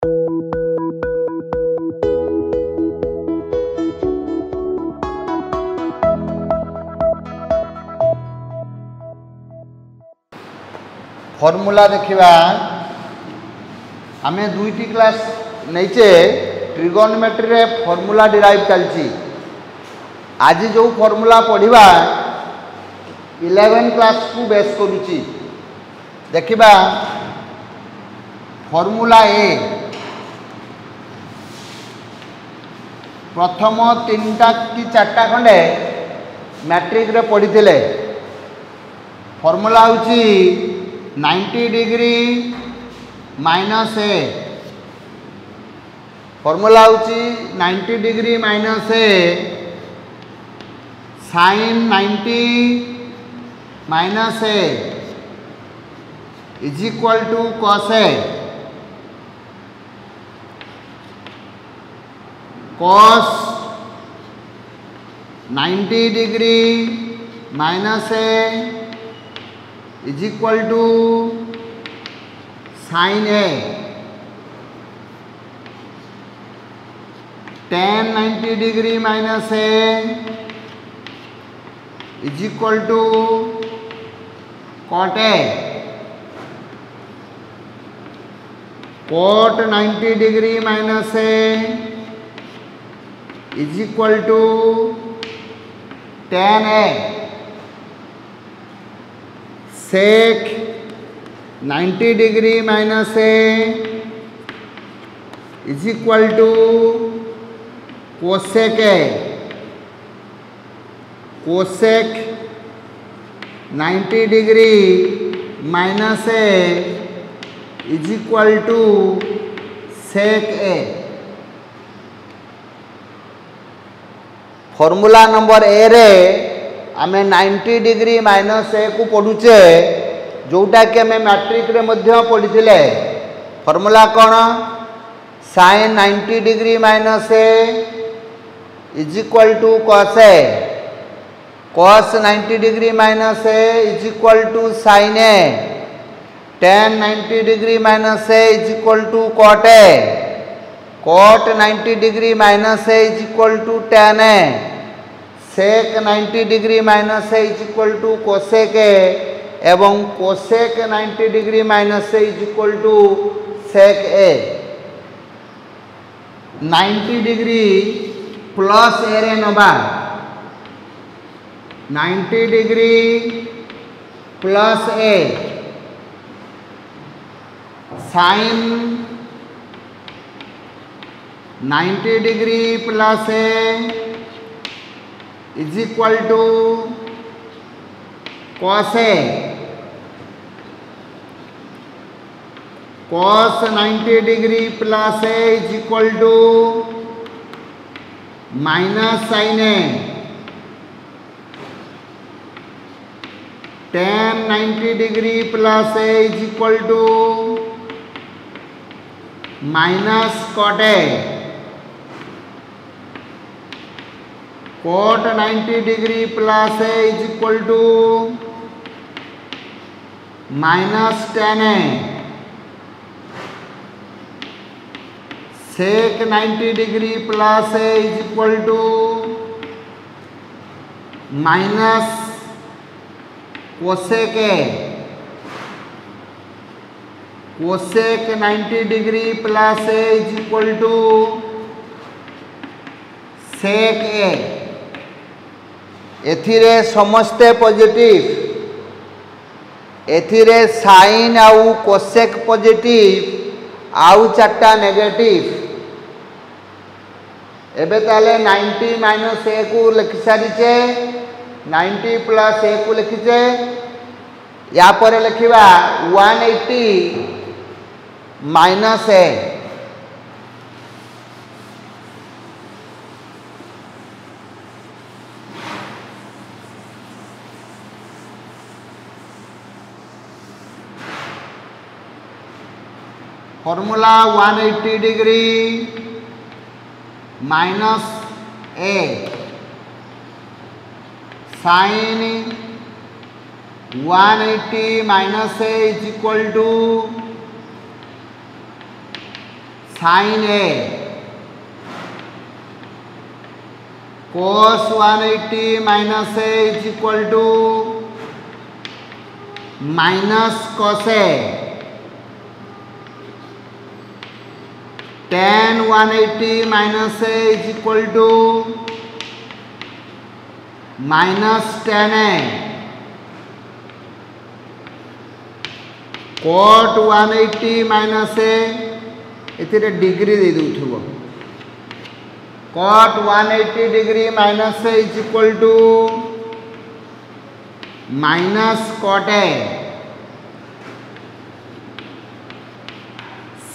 Formula देखिबा आमे दुईटी class नैचे trigonometry रे फॉर्मूला डिराइव चलची। आज जो फॉर्मूला पढ़िबा 11 क्लास को बेस करूची। देखिबा फॉर्मूला ए प्रथम 3टा कि 4टा खंडे मैट्रिक रे पढ़ी। फॉर्मूला होची 90 डिग्री माइनस ए। फॉर्मूला होची 90 degree minus a sine 90 minus A is equal to cos a. Cos 90 degree minus A is equal to sine a. tan 90 degree minus A is equal to cot a. Cot 90 degree minus A is equal to tan a. Sec 90 degree minus A is equal to cosec A. Cosec 90 degree minus A is equal to sec a. Formula number a रे आमे 90 degree minus ए को पढ़ुचे, जोटा कि आमे matric रे मध्य पढ़ी। Formula कौन? Sine 90 degree minus A is equal to cos a. Cos 90 degree minus A is equal to sine a. tan 90 degree minus A is equal to cot a. Cot 90 degree minus A is equal to tan a. Sec 90 degree minus A is equal to cosec a एवं cosec 90 degree minus A is equal to sec a. 90 degree plus a रे नबा 90 degree plus a sine 90 degree plus A is equal to cos a. Cos 90 degree plus A is equal to minus sine a. tan 90 degree plus A is equal to minus cot a. Cot 90 degree plus A is equal to minus tan a. Sec 90 degree plus A is equal to minus cosec A. Cosec 90 degree plus A is equal to sec ए। एथिरे समस्ते positive, एथिरे sign आउ cosec positive आउ 4टा negative. एबे ताले 90 minus ए को लिखि सारिचे, 90 plus ए को लिखिचे। या पर लिखिबा 180 minus a. Formula 180 degree minus a sine 180 minus A is equal to sine A cos 180 minus a is equal to minus cos a, tan 180 minus a is equal to minus tan a, cot 180 minus a इतने degree they दूथुबो, cot 180 degree minus a is equal to minus cot a,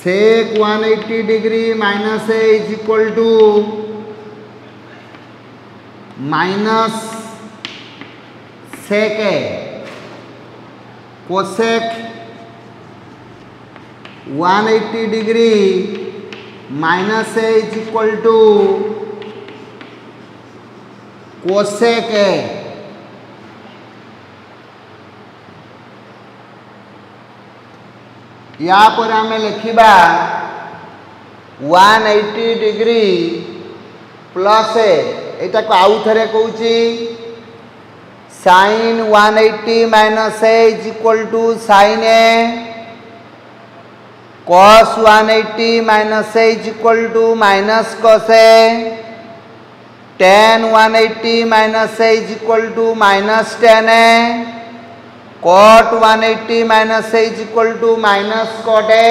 sec 180 degree minus a is equal to minus sec a, cosec 180 degree minus a is equal to cosec a, या पर आम लिखा 180 degree plus ए एटा को आउ थरे कहूची sin 180 minus A is equal to sin a, cos 180 minus a is equal to minus cos a, tan 180 minus a is equal to minus tan a, cot 180 minus a is equal to minus cot a,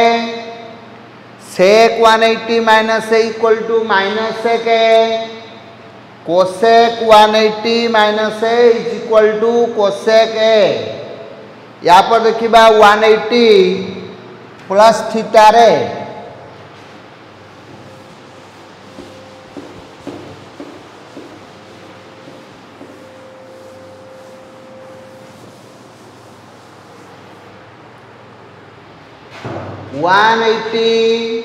sec 180 minus a equal to minus sec a, cosec 180 minus a is equal to cosec a। यहाँ पर देखिबा 180 plus theta रे 180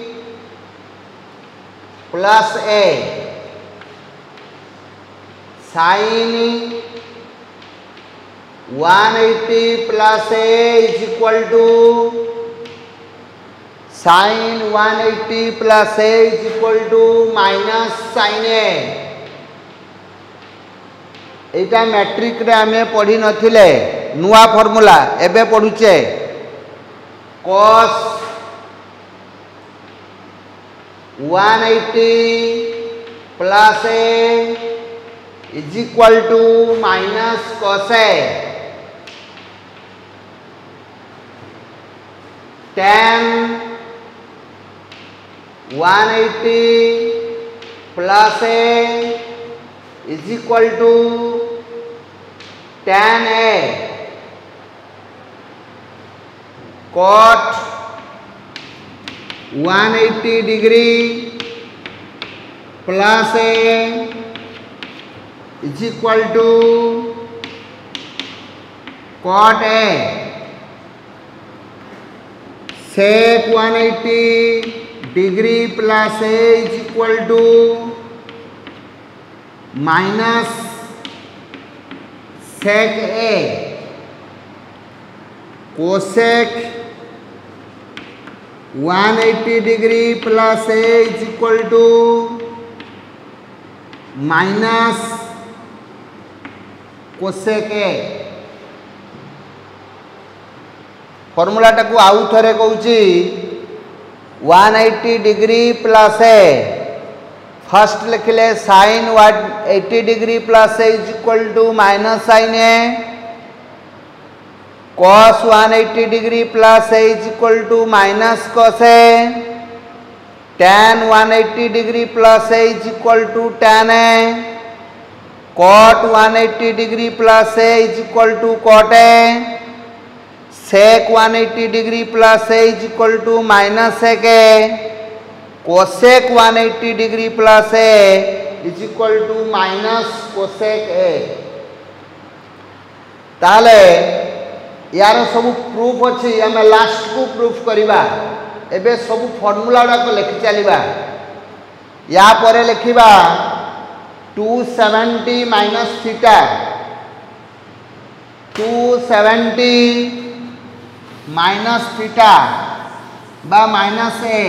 plus a sine 180 plus A is equal to sine 180 plus A is equal to minus sine a. एटा matric रे आमे पढ़ी नथिले नुआ फॉर्मूला एबे पढुचे cos 180 plus A is equal to minus cos A, tan 180 plus A is equal to tan A, cot 180 degree plus A is equal to cot a, sec 180 degree plus A is equal to minus sec a, cosec 180 degree plus A is equal to minus cosec a. Formula टाकू आउ थरे कहूची 180 degree plus a first लिखले sin 180 degree plus A is equal to minus sin a, cos 180 degree plus A is equal to minus cos A, tan 180 degree plus A is equal to tan A, cot 180 degree plus A is equal to cot a, sec 180 degree plus A is equal to minus sec a, cosec 180 degree plus A is equal to minus cosec a. ताले यार सब proof अच्छी आम last को proof करवा एबे सब formula गुड़ाक लिखि चलवा। या परे लिखिबा 270 माइनस थीटा 270 माइनस थीटा बा minus a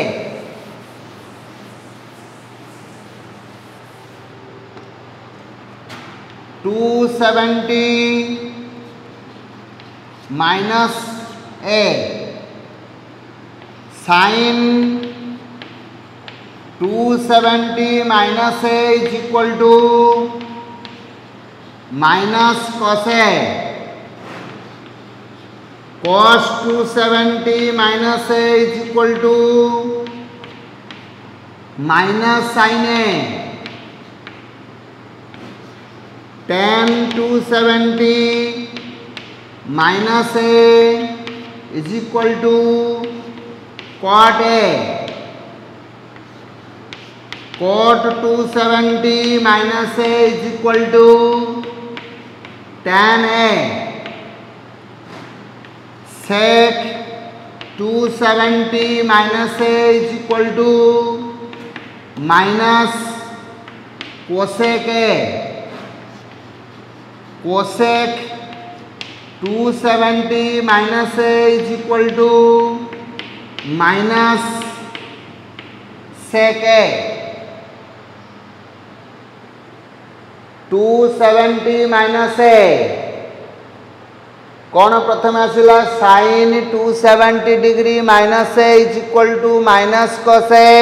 270 minus a sine 270 minus A is equal to minus cos a cos 270 minus A is equal to minus sine a tan 270 minus A is equal to cot a cot 270 minus A is equal to tan A sec 270 minus A is equal to minus cosec A cosec 270 minus A is equal to minus sec a 270 minus a कौन प्रथम आसला sine 270 degree minus A is equal to minus cos a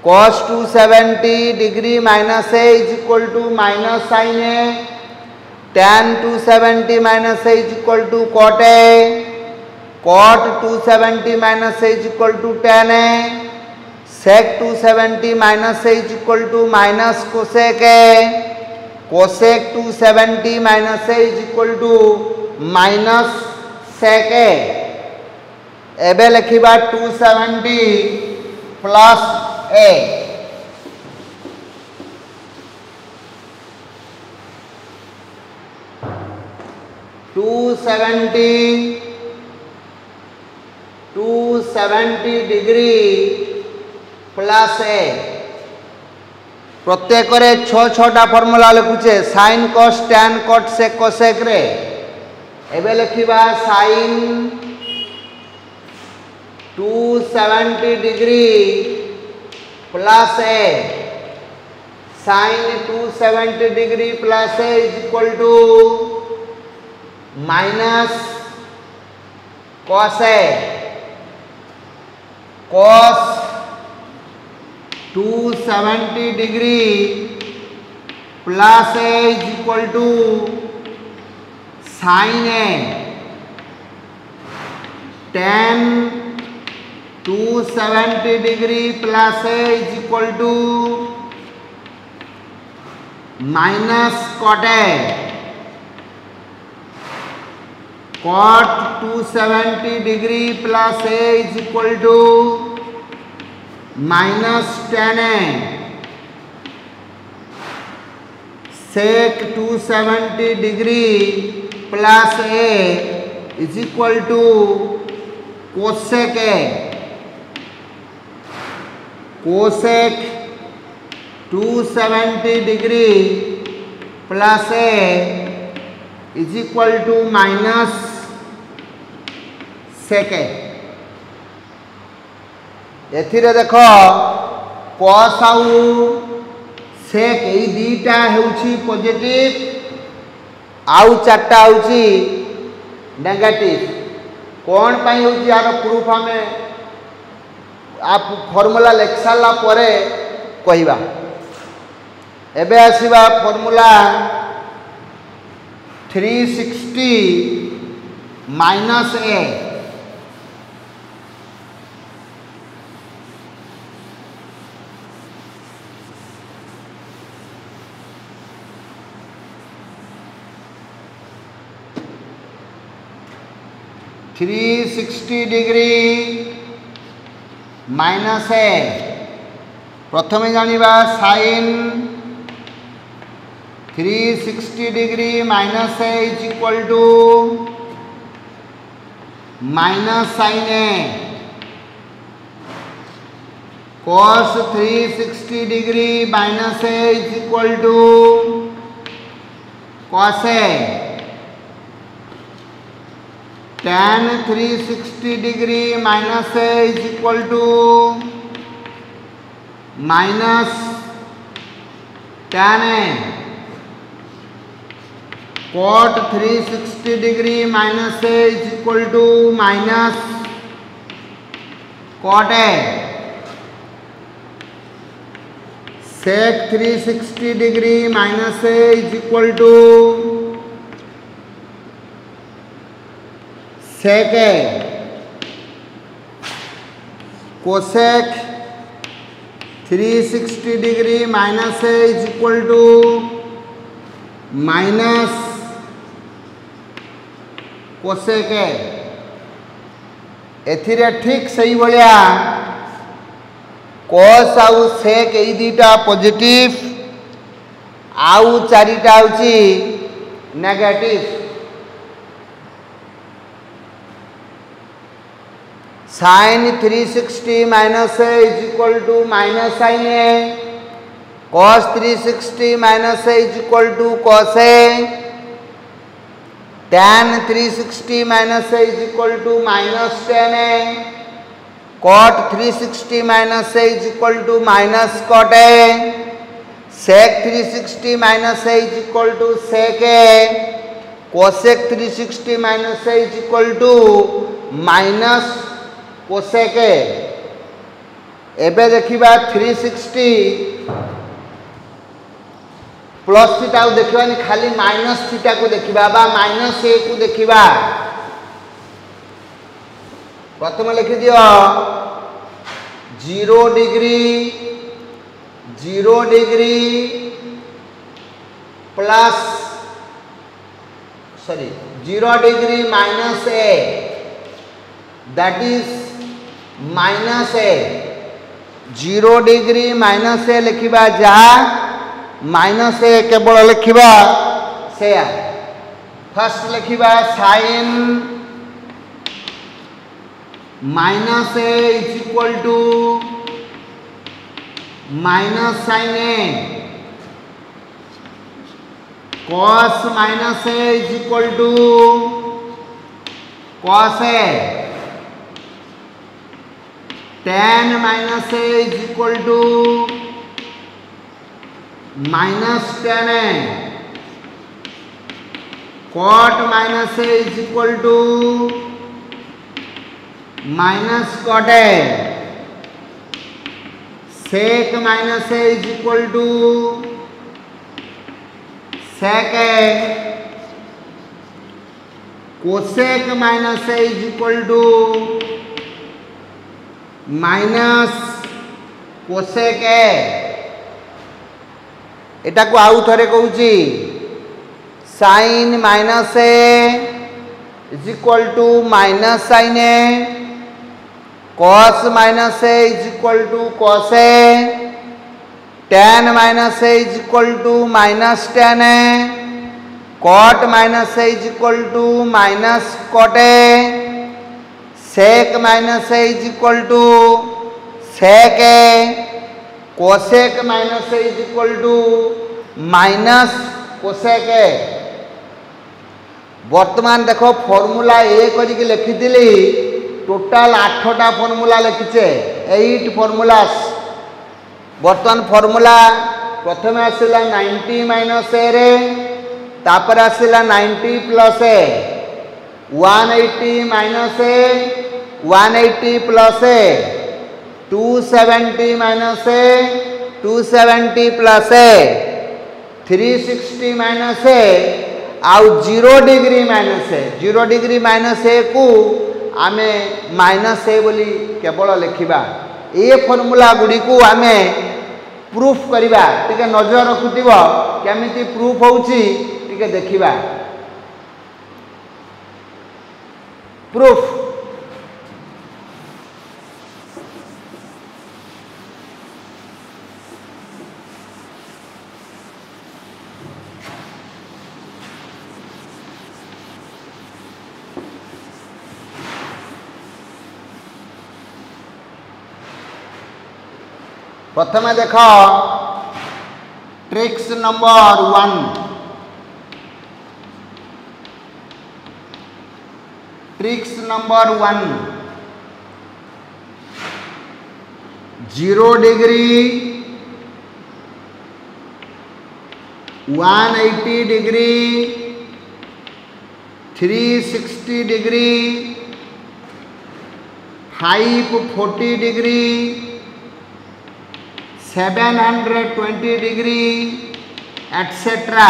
cos 270 degree minus A is equal to minus sine a tan 270 minus A is equal to cot a cot 270 minus A is equal to tan A sec 270 minus A is equal to minus cosec A cosec 270 minus A is equal to minus sec ए एबे लिखिबा 270 plus a 270 degree plus a प्रत्येक रे 6-6टा formula लिखुचे sine cos tan cot sec cosec रे एबे लिखिबा sine 270 degree plus a sine 270 degree plus A is equal to minus cos a cos 270 degree plus A is equal to sine a tan 270 degree plus A is equal to minus cot a cot 270 degree plus A is equal to minus tan A sec 270 degree plus A is equal to cosec A cosec 270 degree plus A is equal to minus sec ए एथिरे देख cos आउ सेक ए दीटा हेउछि positive आउ चारटा होउछि negative कौन पाई होउछि यार proof हमें आप formula लिख सारा परे कहिबा एबे आसीबा formula 360 minus A three 60 degree minus A प्रथम जानिबा sine 360 degree minus A is equal to minus sine A cos 360 degree minus A is equal to cos A tan 360 degree minus A is equal to minus tan A cot 360 degree minus a is equal to minus cot a, sec 360 degree minus a is equal to sec a, cosec 360 degree minus a is equal to minus cosec a। एथिरे ठीक सही भलिया cos आउ sec एई दीटा positive आउ चारिटा होची negative. sin 360 minus a is equal to minus sin a, cos 360 minus a is equal to cos a, tan 360 minus a is equal to minus tan a, cot 360 minus a is equal to minus cot a, sec 360 minus a is equal to sec a, cosec 360 minus a is equal to minus cosec a। एबे देखिबा 360 plus theta को देखिबानी खाली minus theta को देखिबा बा minus ए को देखिबा। प्रथम लिखि दियो 0 degree plus 0 degree minus A, that is minus A. 0 degree minus A लिखिबा जहा माइनस ए केवल लिखिबा से। फर्स्ट लिखिबा sine minus A is equal to minus sine A, cos minus A is equal to cos A, tan minus A is equal to minus tan a, cot minus A is equal to minus cot a, sec minus A is equal to sec a, cosec minus A is equal to minus cosec a। एटा को आउ थरे कहूची sin minus A is equal to minus sin a, cos minus A is equal to cos A, tan minus A is equal to minus tan A, cot minus A is equal to minus cot a, sec minus A is equal to sec a, cosec minus A is equal to minus cosec a. वर्तमान देखो formula ए करके लिखिली total 8टा formula लिखिचे 8 formulas. वर्तमान formula प्रथम आसला 90 minus ए रे, तापर आसला 90 plus A, 180 minus A, 180 plus a, 270 minus a, 270 plus A, 360 minus ए आउ 0 degree minus A. 0 degree minus ए को आमे माइनस ए बोली केवल लिखिबा। ए फॉर्मूला गुडी को आमे प्रूफ करिबा। टिके नजर रखुतिबो केमिति प्रूफ होउची टिके देखिबा। प्रूफ प्रथम देख tricks number 1। Tricks number 1 0 degree 180 degree 360 degree, 540 degree, 720 degree etcetera.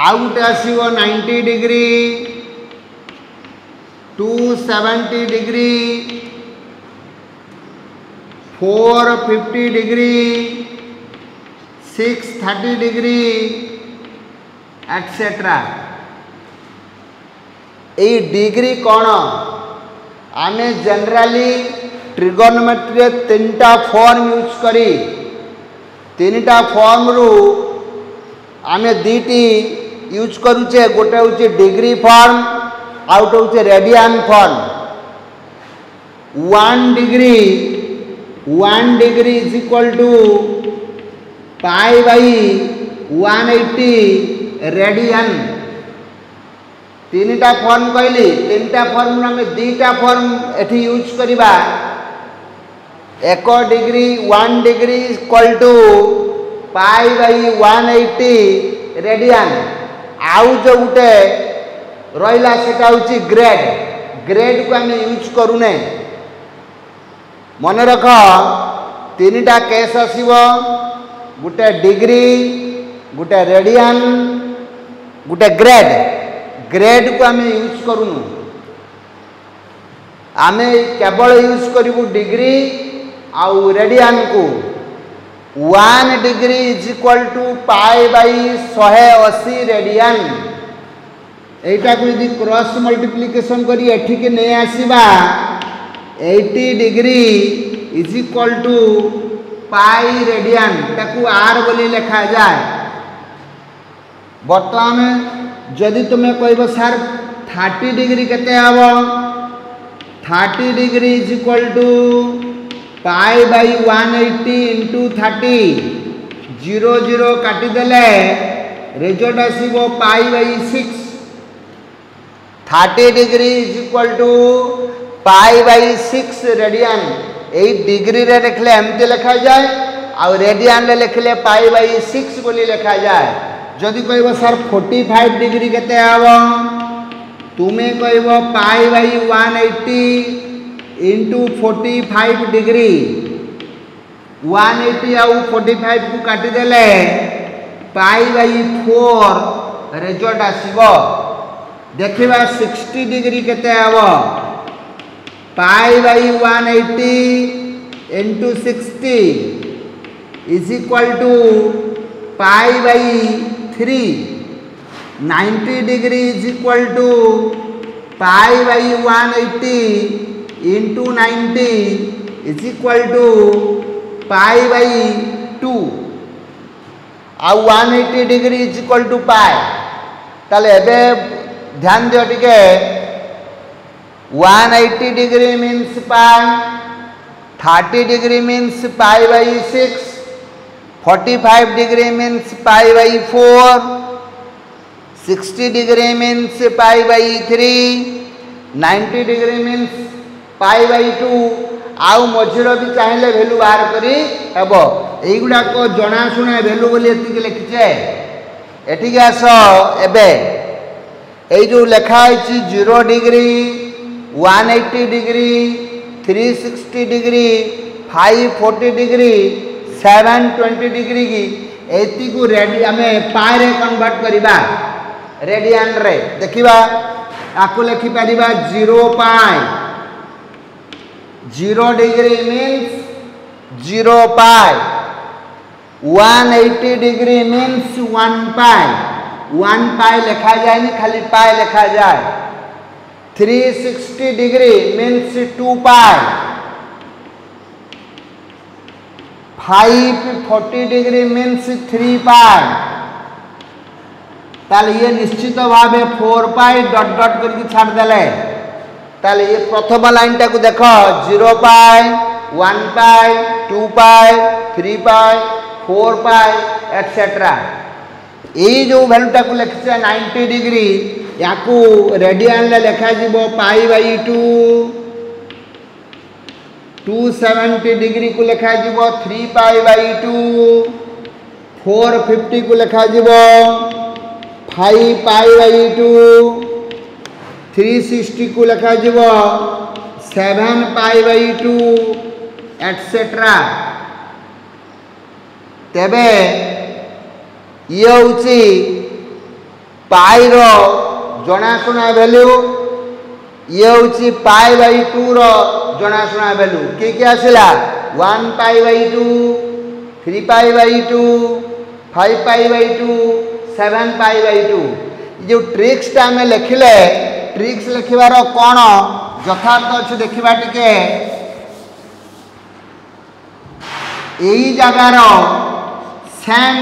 आउट आसीबो 90 degree, 270 degree, 450 degree, 630 degree etcetera. ये डिग्री कौन आमे जनरली ट्रिगोनोमेट्री तीनटा फॉर्म यूज करी, तीनटा फॉर्म रु आमे दीटी यूज करूचे। गोटे हूँ डिग्री फॉर्म, आउट हूँ radian form. 1 degree is equal to pi by 180 radian. तीनटा फॉर्म कहली, तीनटा फॉर्म आम दीटा फॉर्म एठी यूज करिबा। 1 degree equal to pi by 180 radian. आउ जो गुटे रहिला सेटा होची ग्रेड। ग्रेड को आम यूज करूने। मन रख तीनटा केस आसीबो, गुटे डिग्री, गुटे रेडियन, गुटे ग्रेड। ग्रेड को आम यूज करूनु। आम केवल यूज करूँ डिग्री आउ रेडियन को। 1 degree is equal to pi by 180 radian. एटा को यदि क्रॉस मल्टीप्लिकेशन करी एठिके नहीं आसीबा 80 degree is equal to pi radian, ताकू आर बोली लिखा जाए। बर्तमान जदि तुम्हें कहब सर 30 डिग्री केते हबो, 30 degree is equal to pi by 180 into 30। 0 0 काटी देले रिजल्ट आसीबो pi by 6। 30 degree is equal to pi by 6 radian. यही डिग्री रे लिखले एमती लिखा जाए, आ रेडियन रे लिखले पाई बाई 6 बोली लिखा जाए। जदि कहब सर 45 डिग्री केते हबो, तुमे कहब पाई बाई 180 इंटू 45 डिग्री। 180 आउ 45 को काटी देले पाई बाई 4 रिजल्ट आसीबो। देखिबा 60 डिग्री केते हबो, pi by 180 into 60 is equal to pi by 3। 90 degree is equal to pi by 180 into 90 is equal to pi by 2। आउ 180 degree is equal to pi. ताले एबे ध्यान दियो टिके। 180 degree means pi, 30 degree means pi by 6, 45 degree means pi by 4, 60 degree means pi by 3, 90 degree means pi by 2। आउ मझिर भी चाहिए value बाहर करी हेबो। एई गुडा को जना सुना भैल्यू बोली एतिक लिखिचे। एठिके आस एबे एई जो लेखा है 0 degree, 180 degree, 360 degree, 540 degree, 720 degree की एति को रेडी आमे पाई रे कन्वर्ट करिबा। रेडियन रे देखिबा आकु लिखि परिबा 0 पाई। 0 डिग्री मीन्स 0 पाई। 180 डिग्री मीन्स 1 पाई। 1 पाई लिखा जाए नहीं, खाली पाई लिखा जाए। 360 डिग्री मीन्स 2 पाई। 540 डिग्री मीन्स 3 पाई। ताले ये निश्चित भावे 4 पाई डॉट डॉट करके छाड़ देले। ताले ये प्रथम लाइन टाकू देख 0 पाई, 1 पाई, 2 पाई, 3 पाई, 4 पाई एटसेट्रा। यही जो भैल्यू टाकू लिखिছে 90 डिग्री याकू रेडियन ले लिखा जीवो पाई बाई 2। 270 डिग्री को लिखा जीवो 3 पाई बाई 2। 450 को लिखा जीवो 5π/2 360 को लिखा जीव 7π/2 एटसेट्रा। तेबे ये होची पाई रो जनाशुना वैल्यू, ये होची π/2 रो जनाशुना वैल्यू। के आसला 1π/2 3π/2 5π/2 7π/2। जो ट्रिक्स टा में लिखिले ट्रिक्स लिखिबार कौन यथार्थ अच्छे देखा टिके यही जगार सेम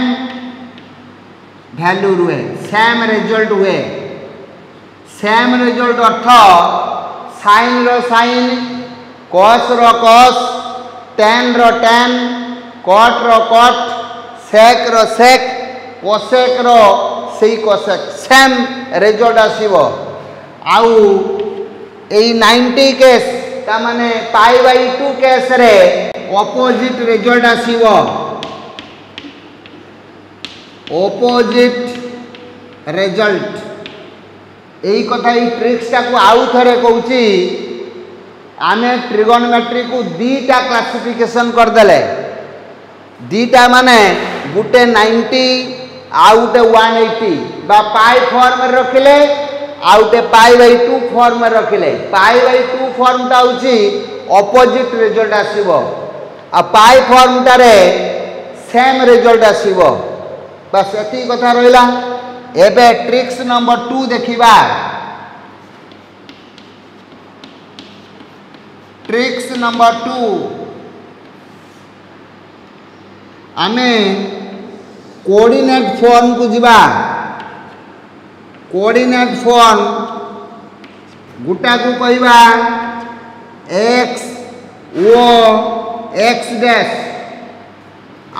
वैल्यू रुए, सेम रिजल्ट हुए। सेम रिजल्ट अर्थ साइन रो साइन, कॉस रो कॉस, टेन रो टेन, कॉट रो कॉट, सेक रो सेक, कोसेक रो सही कोसेक, सेम रिजल्ट आसीबो। आउ एई 90 केस ता माने π/2 केस रे ऑपोजिट रिजल्ट आसीबो। ऑपोजिट रिजल्ट यही कथा ये ट्रिक्स को आउ थे कहूँ। आमे ट्रिगोनोमेट्री को दीटा क्लासिफिकेशन करदेले, दीटा माने गुटे 90 आउ गुटे 180 बा पाई फॉर्म में रखिले, आउ गुटे π/2 फॉर्म में रखिले। π/2 फॉर्म टा होची ऑपोजिट रिजल्ट आसीबो, आ पाई फॉर्म टारे सेम रिजल्ट आसीबो। बस एती कथा रहिला। एबे ट्रिक्स नंबर 2 देखिबा। ट्रिक्स नंबर 2 आमे कोऑर्डिनेट फॉर्म को जीवा। कोऑर्डिनेट फॉर्म गुटा को कहबा x o x डैश,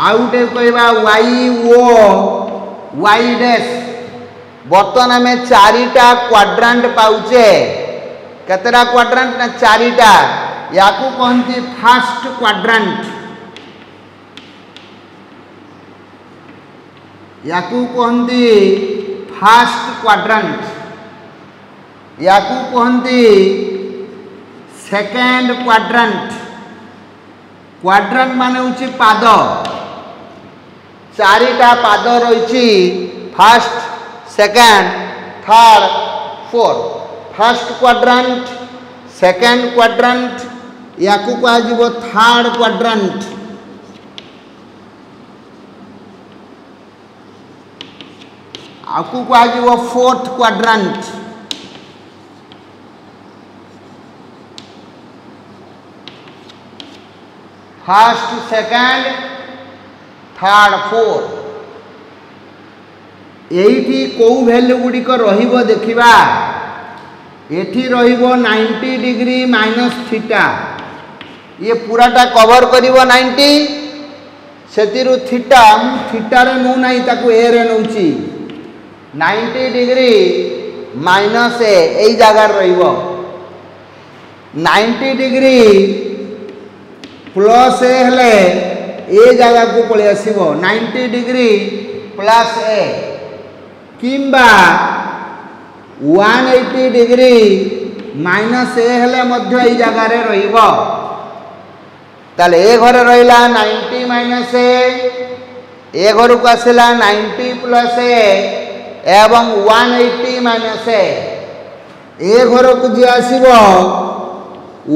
आउटे कहबा y o y डैश। बर्तमान आम 4टा क्वाड्रांट पाउचे। केतरा क्वाड्रांट ना 4टा। या को कहती फास्ट क्वाड्रांट, या को कहती फास्ट क्वाड्रांट, या को कहती सेकेंड क्वाड्रांट। क्वाड्रांट माने होची पाद, 4टा पाद रही fast second third fourth. First quadrant, second quadrant, या को कह थर्ड क्वाड्रांट। आपको कह fourth quadrant. First second third fourth. यही कौ वैल्यू गुड़िक रहिबो देखिबा। एठी रहिबो 90 डिग्री माइनस थीटा। ये पूराटा कवर करिवो 90, सेतिरु थीटा थीटा रे नु नाही ताकू ए रे नउची। 90 डिग्री माइनस ए एई जगह रहिबो। 90 डिग्री प्लस ए हेले ए जगह को पळे आसीबो 90 डिग्री प्लस ए, किंबा 180 डिग्री माइनस ए हेले मध्य एई जगह रे रहिबो। ताले ए घरे रहिला 90 माइनस ए घर को आसला 90 प्लस ए एवं 180 माइनस ए घर को जी आसीबो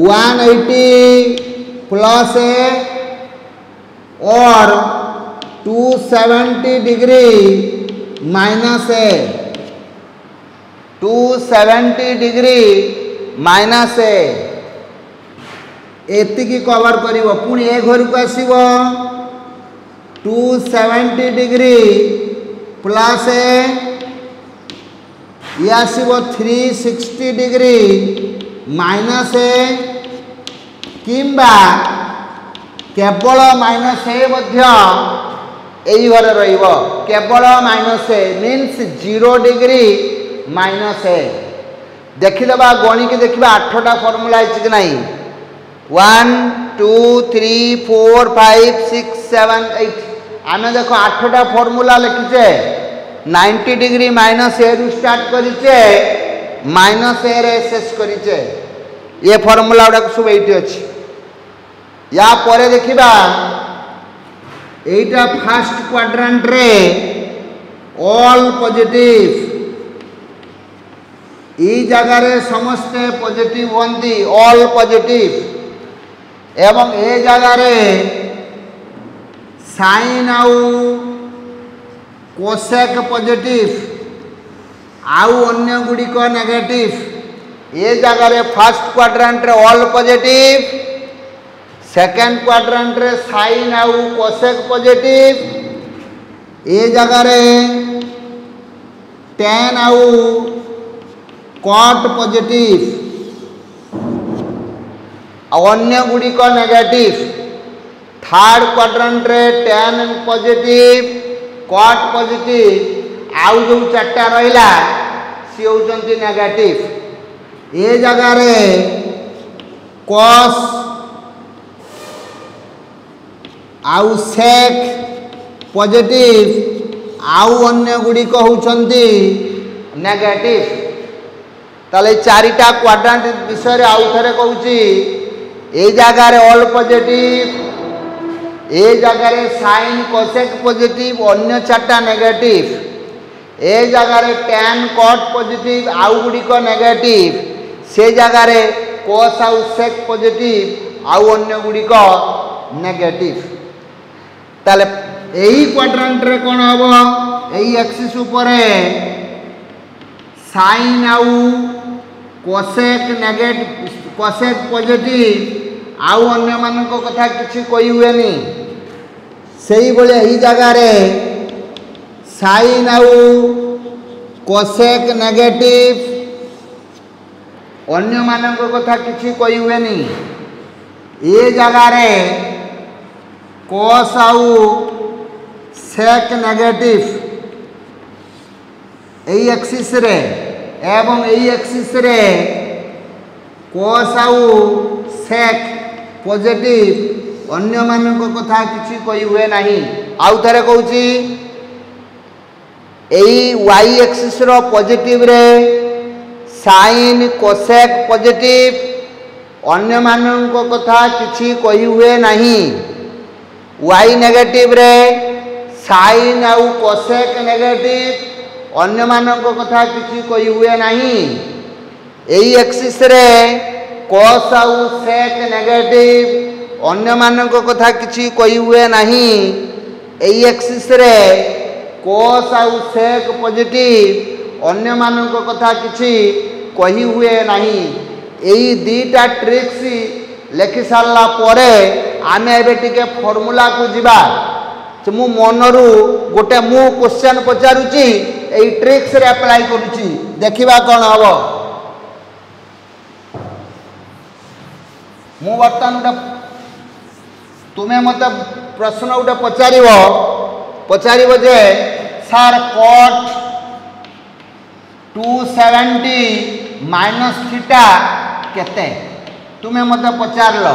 180 प्लस ए और 270 degree minus a. 270 degree minus A एतिकी cover करिवो। पुणी ए घर को आसीबो 270 डिग्री प्लस ए, ये आसीबो 360 डिग्री माइनस ए, किंबा केवल माइनस ए मध्य एई घरे रहिबो। केवल माइनस ए मीन्स 0 डिग्री माइनस ए। देखिदबा गणिक देखिबा 8टा फॉर्मूला है कि नहीं। 1 2 3 4 5 6 7 8 आम देख 8टा फॉर्मूला लिखीचे। 90 डिग्री माइनस ए रु स्टार्ट करिचे माइनस ए रे शेष करिचे ये फॉर्मूला गुड़ा सब ये अच्छी या परे देखिबा एटा फर्स्ट क्वाड्रेंट रे ऑल पॉजिटिव ई जगह रे समस्ते पॉजिटिव होंदी ऑल पॉजिटिव एवं ए जगह रे साइन आउ कोसेक पॉजिटिव आउ अन्य गुड़िक नेगेटिव ये जगह रे फर्स्ट क्वाड्रेंट रे ऑल पॉजिटिव सेकेंड क्वाड्रेंट रे साइन आउ कोसेक पॉजिटिव ये जगह रे टेन आउ कॉट पॉजिटिव अन्य गुड़िक नेगेटिव थर्ड क्वाड्रेंट रे टेन पॉजिटिव कॉट पॉजिटिव आउ जो चार्टा रहा सी होती नेगेटिव ये जगह रे कॉस आउ सेक पॉजिटिव आउ अन्य गुड़िक होती नेगेटिव ताले चारिटा क्वाड्रेंट विषय आउ थे कहूँ ये जगह रे ऑल पॉजिटिव ये जगह रे साइन कोसेक पॉजिटिव अन्य चार्टा नेगेटिव ए जगह रे टेन कॉट पॉजिटिव आउ गुड़िक नेगेटिव से जगह रे कोस आउ सेक पॉजिटिव आउ अन्य गुड़िक नेगेटिव ताले यही क्वाड्रेंट रे कौन हम यही एक्सिस उपरे साइन आउ कोसेक नेगेटिव कोसेक पॉजिटिव आउ अन्य मानक कथा किछि कहि हुएनी सेही बोले यही जगह रे साइन आउ कोसेक नेगेटिव अन्य मानक कथा किछि कहि हुएनी ये जगह रे कोस आउ सेक नेगेटिव यही एक्सिस रे एवं यही एक्सिस रे कोस आउ सेक पॉजिटिव अन्य मानक कथा किछि कहि हुए नाही आउ थरे कहूची यही वाई एक्सिस रो पॉजिटिव रे साइन कोसेक पॉजिटिव अन्य मानक कथा किछि कहि हुए नाही वाई नेगेटिव रे साइन आउ कोसेक नेगेटिव अन्य मानक कथा किछि कहि हुए नाही एही एक्सिस रे कोस आउ सेक नेगेटिव अन्य मानक कथा किछि कहि हुए नाही एही एक्सिस रे कोस आउ सेक पॉजिटिव अन्य मानक कथा किछि कहि हुए नाही एही दीटा ट्रिक्स लेखि सारला परे आमे एबे टिके फार्मूला को जिबा मु मनरू गोटे मु क्वेश्चन पचारुची ए ट्रिक्स रे अप्लाई करूची देखिबा कोन हबो मु वर्तमान गोटे तुमे मते प्रश्न गोटे पचारिबो जे सर कॉट 270 माइनस थीटा केते तुमे मते पचारलो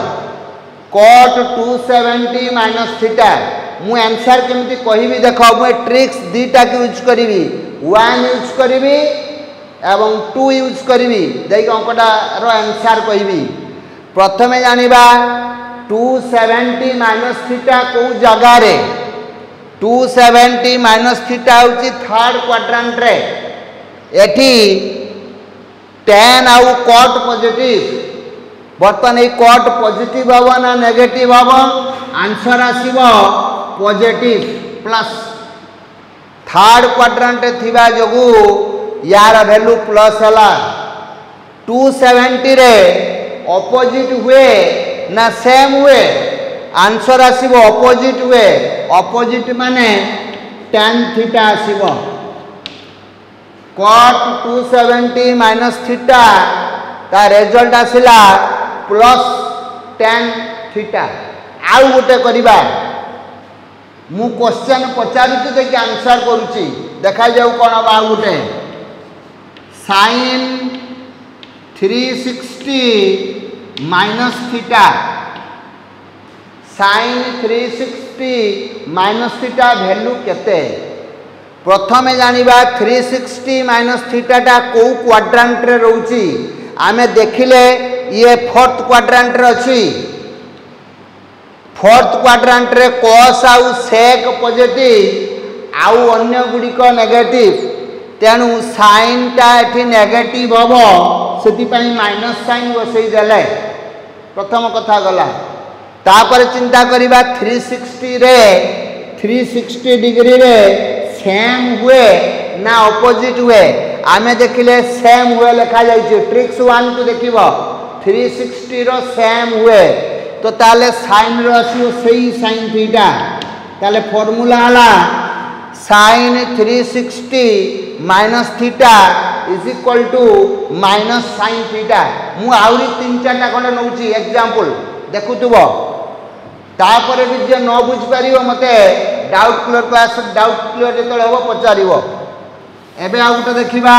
कॉट 270 माइनस थीटा मु आंसर केमती कहबी देख मु ट्रिक्स दीटा के यूज करी 1 यूज करी एवं 2 यूज करी देख अंकटा रो आंसर कहबी प्रथमे जानिबा 270 माइनस थीटा को जगह रे 270 माइनस थीटा होची थर्ड क्वाड्रेंट रे एठी 10 आउ कॉट पॉजिटिव बर्तमान ये कॉट पॉजिटिव हम ना नेगेटिव हम आंसर आसीबो पॉजिटिव प्लस थर्ड क्वाड्रेंट थिबा जोगु यार वैल्यू प्लस हला 270 रे ऑपोजिट हुए ना सेम हुए आंसर आसीबो ऑपोजिट हुए ऑपोजिट माने tan थीटा आसीबो cot 270 माइनस थीटा ता रिजल्ट आसिला प्लस tan थीटा आउ गोटे करिबा मु क्वेश्चन पचारुची देखि आंसर करूची देखा जाऊ कोन बा गोटे sin 360 minus theta sin 360 minus theta value केते प्रथमे जानिबा 360 माइनस थीटाटा को क्वाड्रांट रे रहउची आमे देखिले ये फोर्थ क्वाड्रांट रे अछि फोर्थ क्वाड्रांट रे cos आउ sec पॉजिटिव आउ अन्य गुडी को नेगेटिव तेणु साइन टा एठी नेगेटिव हबो सेति पई माइनस साइन बसई देले प्रथम कथा गला तापर चिंता करिबा 360 रे 360 डिग्री रे सेम हुए ना ऑपोजिट हुए आमे देखिले सेम हुए लिखा जाइछे ट्रिक्स 1 को देखिबो 360 रो सेम हुए तो ताले साइन रो आसीओ सही साइन थीटा ताले फार्मूला हला sin 360 minus theta is equal to minus sin theta मु आउरी 3-4टा खंड नउची एग्जांपल देखुतबो तापर भी जे न बुझ पारियो मते doubt clear class doubt clear जेतले हो पचारिबो एबे आ गुटे देखिबा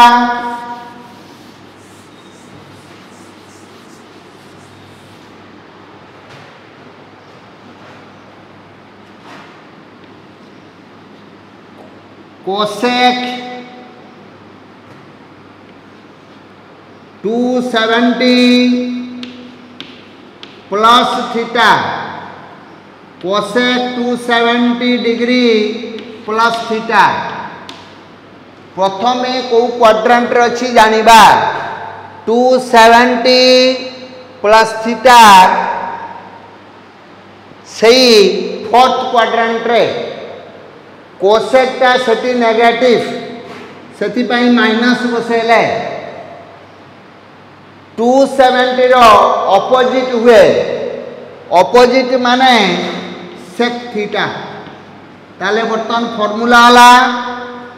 cosec 270 plus theta cosec 270 degree plus theta प्रथमे को क्वाड्रांट रे अछि जानिबा 270 प्लस थीटा सही फोर्थ क्वाड्रांट रे cosec टा सेति नेगेटिव सेति पई माइनस बसेले 270 रो ऑपोजिट हुए ऑपोजिट माने sec थीटा ताले बर्तन फार्मूला हला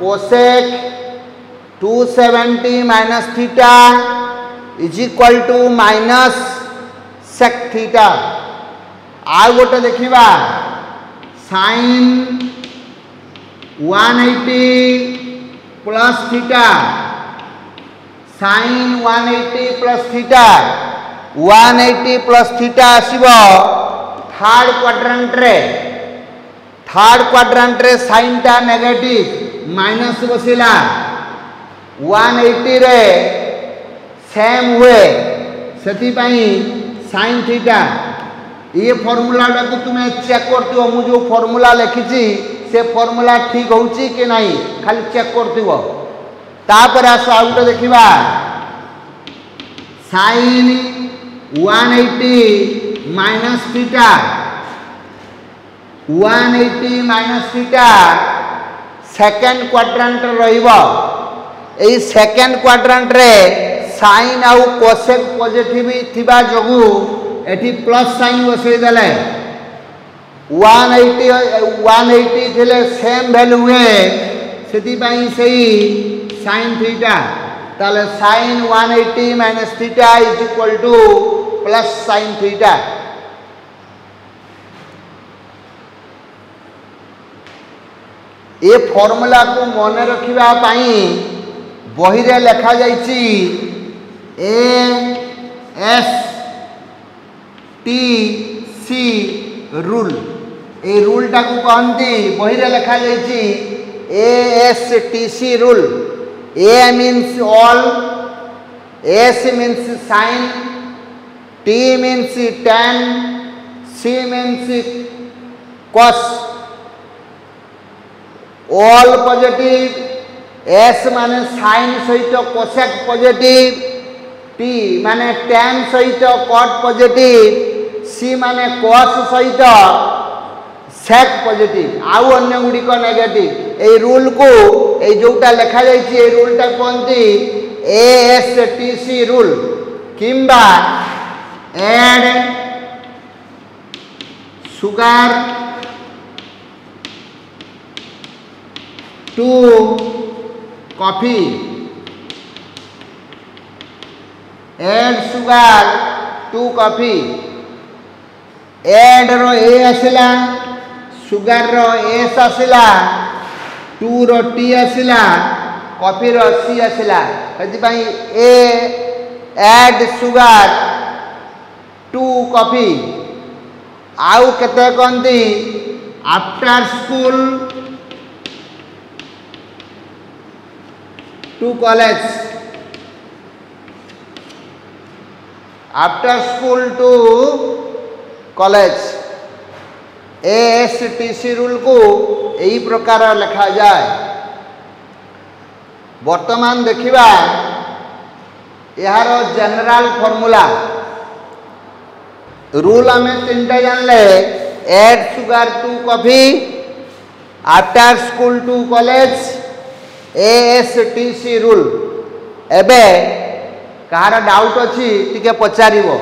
cosec 270 minus theta is equal to minus sec theta आ गोटे देखिबा sin 180 plus theta sin 180 plus theta 180 plus theta आसीबो थर्ड क्वाड्रांट रे sin टा नेगेटिव माइनस बसिला 180 रे सेम हुए सेति पई sin थीटा ये फार्मूला को तुमे चेक करतियो मु जो फार्मूला लिखिची से फार्मूला ठीक होउची कि नहीं खाली चेक करतिबो तापर आसो आउट देखिबा sin 180 minus theta 180 minus theta second quadrant रहइबो एई सेकंड क्वाड्रांट रे sin आउ cosec पॉजिटिव थिबा जगु एठी प्लस साइन बसई देले 180 थिले सेम वैल्यू हुए सेति पई सही sin थीटा ताले sin 180 minus theta is equal two plus sin theta A formula को मन रखिबा पई बही रे लिखा जाईची ASTC रूल ए रूल टाकू कहती बही रे लिखा जाईची ASTC rule A means all, S means sin, T means tan, C means cos. All positive, S माने sin सहित cosec positive, T माने tan सहित cot positive, C माने cos सहित sec positive आउ अन्य गुडी को नेगेटिव ए रूल को ए जोटा लिखा जाईची ए रूल टा कोनती ASTC रूल किंबा add sugar to coffee add sugar to coffee add रो ए आसिला सुगर रो एस आसिला टू रो टी आसिला कॉफी रो सी आसिला हेति पई A add sugar to coffee आउ केते कोंती after school to college, after school to college, ASTC rule को यही प्रकार लिखा जाए। वर्तमान देखिबा यार जनरल फॉर्मूला रूल आम तीनटा जानले, add sugar to coffee, after school to college, ASTC rule. एबे कहार डाउट अच्छी टिके पचारिबो।